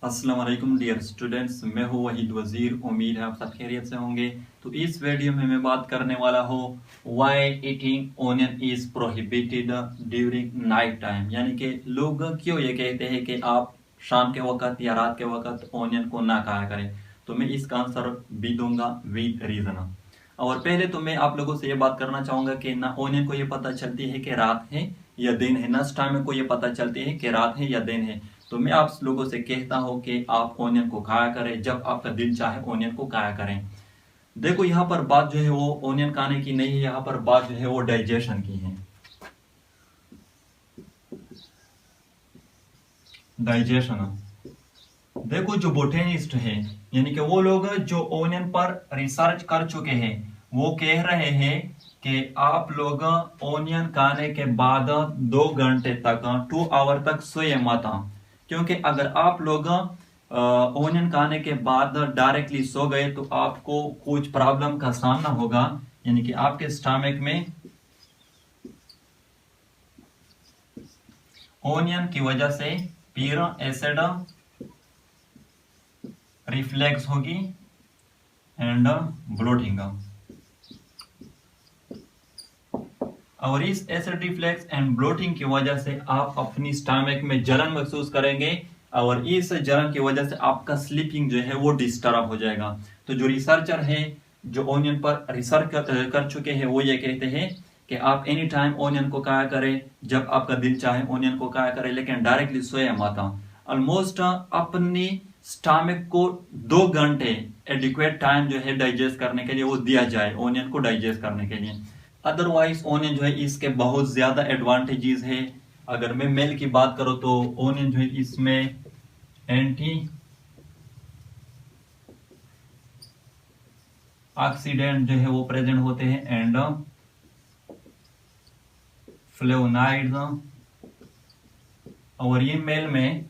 अस्सलाम वालेकुम dear students, मैं हूँ वहीद वजीर। उम्मीद है आप सब खैरियत से होंगे। तो इस वीडियो में मैं बात करने वाला हूँ why eating onion is prohibited during night time, यानी कि लोग क्यों ये कहते हैं कि आप शाम के वक्त या रात के वक्त ओनियन को ना खाया करें। तो मैं इसका आंसर भी दूंगा विद रीजन। और पहले तो मैं आप लोगों से ये बात करना चाहूंगा कि ना ओनियन को ये पता चलती है कि रात है या दिन है, ना स्टामिक को ये पता चलती है कि रात है या दिन है। तो मैं आप लोगों से कहता हूं कि आप ओनियन को खाया करें जब आपका दिल चाहे ओनियन को खाया करें। देखो यहाँ पर बात जो है वो ओनियन खाने की नहीं है, यहाँ पर बात जो है वो डाइजेशन की है। डाइजेशन, देखो जो बोटेनिस्ट है यानी कि वो लोग जो ओनियन पर रिसर्च कर चुके हैं वो कह रहे हैं कि आप लोग ओनियन खाने के बाद 2 घंटे तक 2 आवर तक सोए मत। क्योंकि अगर आप लोग ओनियन खाने के बाद डायरेक्टली सो गए तो आपको कुछ प्रॉब्लम का सामना होगा, यानी कि आपके स्टमक में ओनियन की वजह से फिर एसिड रिफ्लेक्स होगी एंड ब्लोटिंग। और इस एसिड रिफ्लेक्स एंड ब्लोटिंग की वजह से आप अपनी स्टमक में जलन महसूस करेंगे और इस जलन की वजह से आपका स्लीपिंग जो है वो डिस्टर्ब हो जाएगा। तो जो रिसर्चर है जो ओनियन पर रिसर्च कर चुके हैं वो ये कहते हैं कि आप एनी टाइम ओनियन को खाया करें, जब आपका दिल चाहे ओनियन को खाया करें, लेकिन डायरेक्टली सोया मत। ऑलमोस्ट अपनी स्टमक को 2 घंटे एडिक्वेट टाइम जो है डाइजेस्ट करने के लिए वो दिया जाए ओनियन को डाइजेस्ट करने के लिए। अदरवाइज ओनियन जो है इसके बहुत ज्यादा एडवांटेजेस है। अगर मैं मेल की बात करूं तो ओनियन जो है इसमें एंटी ऑक्सीडेंट जो है वो प्रेजेंट होते हैं एंड फ्लेवोनाइड्स, और ये मेल में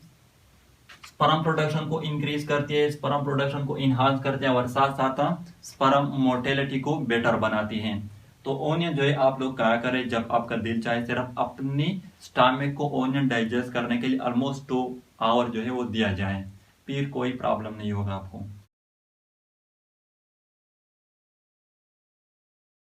स्पर्म प्रोडक्शन को इंक्रीज करती है, स्पर्म प्रोडक्शन को इनहांस करते हैं और साथ साथ स्पर्म मोर्टेलिटी को बेटर बनाती है। तो ओनियन जो है आप लोग क्या करें जब आपका दिल चाहे, सिर्फ अपनी स्टमक को ओनियन डाइजेस्ट करने के लिए ऑलमोस्ट 2 आवर जो है वो दिया जाए, फिर कोई प्रॉब्लम नहीं होगा आपको।